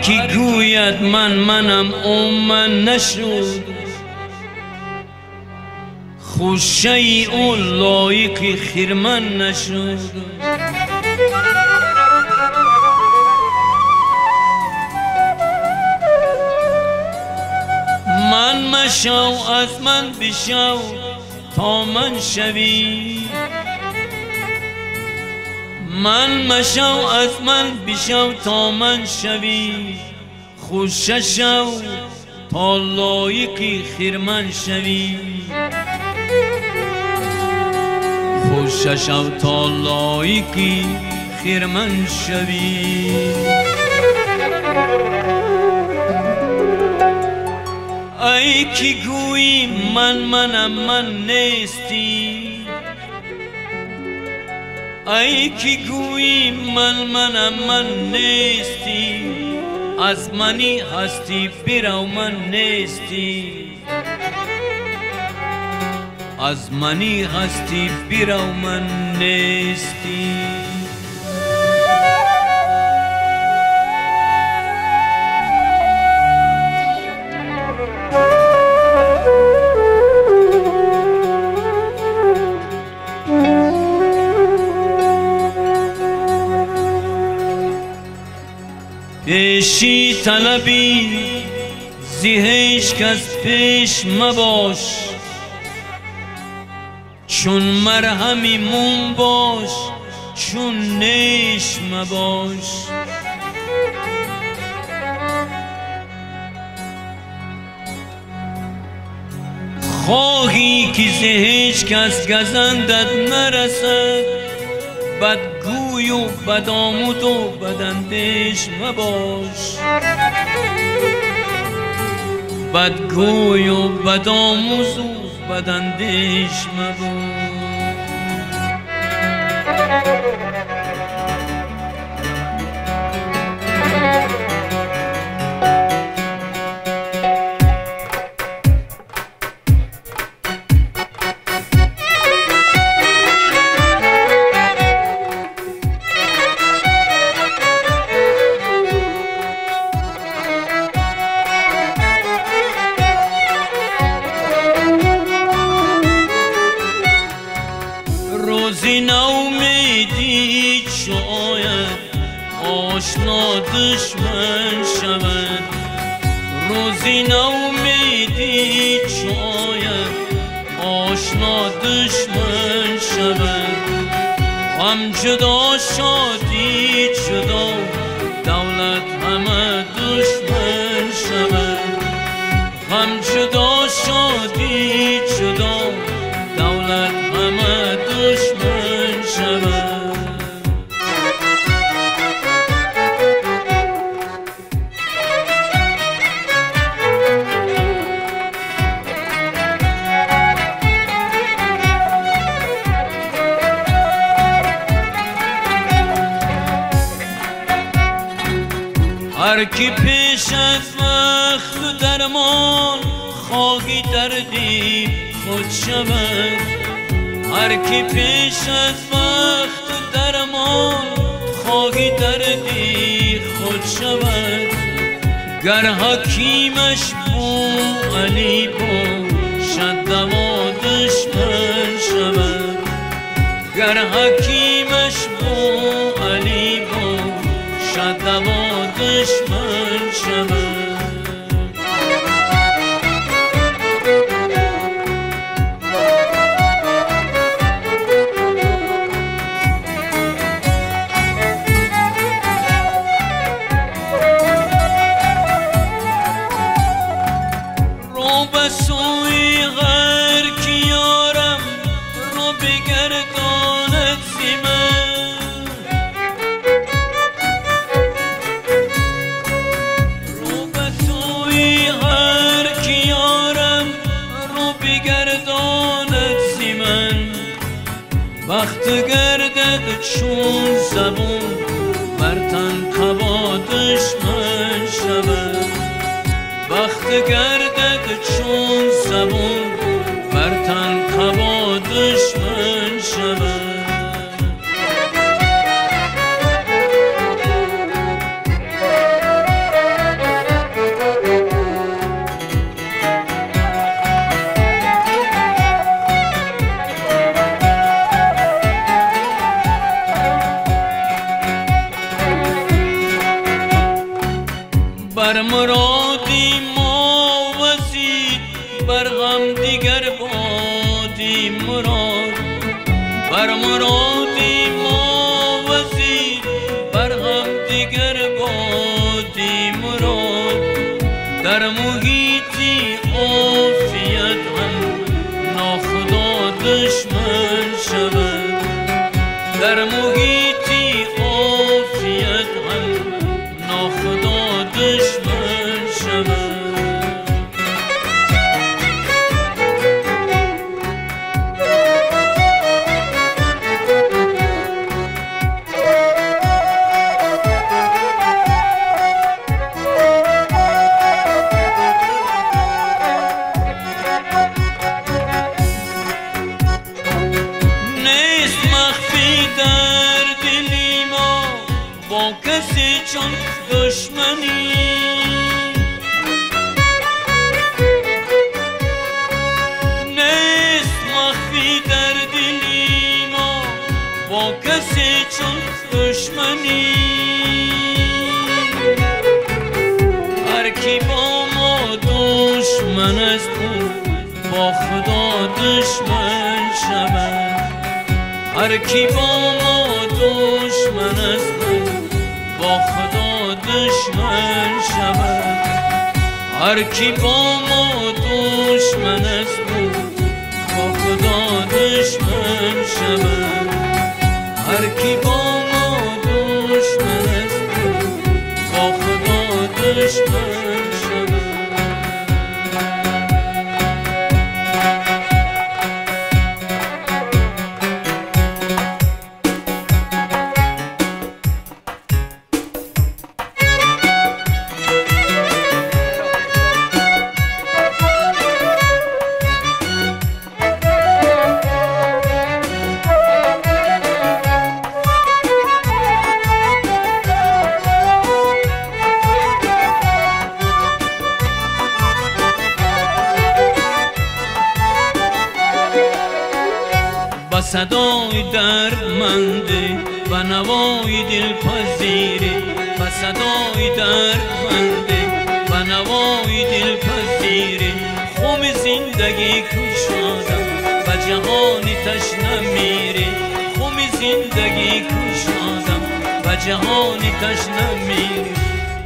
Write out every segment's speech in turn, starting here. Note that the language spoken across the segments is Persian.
کی گوید منم او من نشد، خوشه ای او لایق خیرمن نشد. من مشو از من بشو تا من شوی، من مشو از من بشو تا من شوی، خوشه شو تا لایق خیرمن شوی، خوشه شو تا لایق خیرمن شوی. ای کی گویی منم من نیستی، ای کی گویی منم من نیستی، از منی هستی برو من نیستی، از منی هستی برو من نیستی. پیشی طلبی زی هیچ کس پیش مباش، چون مرهمی مون باش چون نیش مباش. خواهی که زی هیچ کس گزندت نرسد، بدگوی و بدآمد و بداندیش مباش، بدگوی و بدآموز و بداندیش مباش. روزی ناامیدی شاید آشنا دشمن شود، روزی ناامیدی شاید آشنا دشمن شود. غم جدا شادی جدا دولت همه دشمن شود، غم جدا شادی جدا دولت همه دشمن شود. هر کی پیش از وقت درمان خواهی دردی خود شود، هر کی پیش از وقت درمان خواهی دردی خود شود. گر حکیمش بو علی باشد دوا دشمن شود، گر حکیمش بو علی باشد دوا دشمن شود. سوی غیر کی یارم رو بگرداند زی من، رو به سوی غیر کی یارم رو بگرداند زی من. وقت گردد چون زبون بر تن قبا دشمن شود، وقت گردد چون زبون بر تن قبا دشمن شود. بر غم دیگر بادی مراد، بر مرادی ما وزیر، بر غم دیگر بادی مراد. در محیطی عافیت هم ناخدا دشمن شود، در محیطی عافیت هم ناخدا دشمن شود. با کسی چون دشمنی نیست مخفی در دلی ما، با کسی چون دشمنی. هر کی با ما دشمن است او با خدا دشمن شود، هر کی با ما دشمن است با خدا دشمن شود. هر کی با ما دشمن است با خدا دشمن شود. هر کی با ما دشمن است با خدا دشمن شود. با صدای دردمنده و نوای دلپذیره، با صدای دردمنده و نوای دلپذیره. خم زندگی کشادم و جهانی تشنه میره، خم زندگی کشادم و جهانی تشنه میره.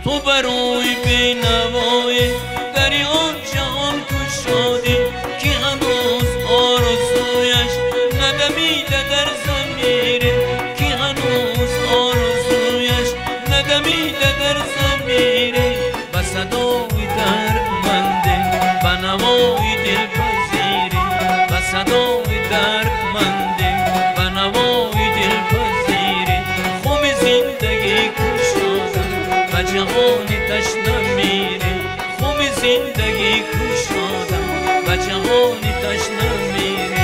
تو برای بینوای دریا جهان کشادی که هنوز آرزویش ندمیده در زمیره، که هنوز آرزویش ندمیده در زمیره. و صدای دردمنده و نوای دلپذیره، و صدای دردمنده و نوای دلپذیره. خم زندگی کشادم و جهانی تشنه میره، خم زندگی کشادم و جهانی تشنه میره.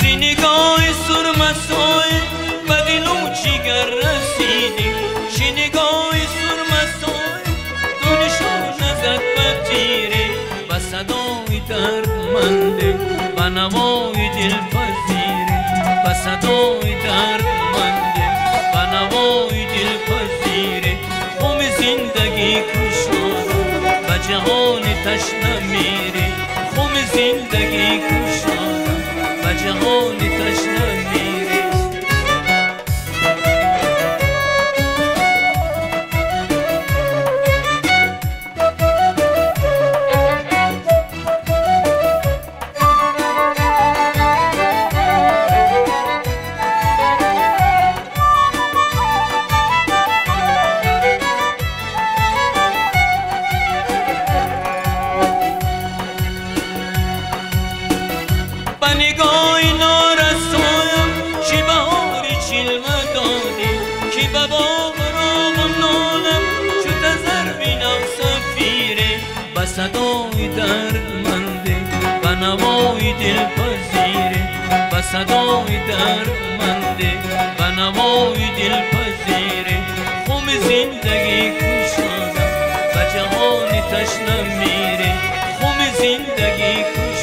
شنگاه سرمسای بدلو چیگر رسیدی، شنگاه سرمسای دونشو نزد بطیره. و صدای دردمنده و نوای دلپذیره، و صدای دردمنده و نوای دلپذیره. خم زندگی کشادم و جهانی تشنه میره، خم زندگی کشادم و جهانی تشنه میره. نگاه نارسایم چی بهاری چلمه دادی، کی به باغرام و نالم چو تزر بینم سفیره. به صدای دردمنده و نوای دلپذیره، و صدای دردمنده و نوای دلپذیره خم زندگی کشانم و جهان تشنه میره خم زندگی کشانم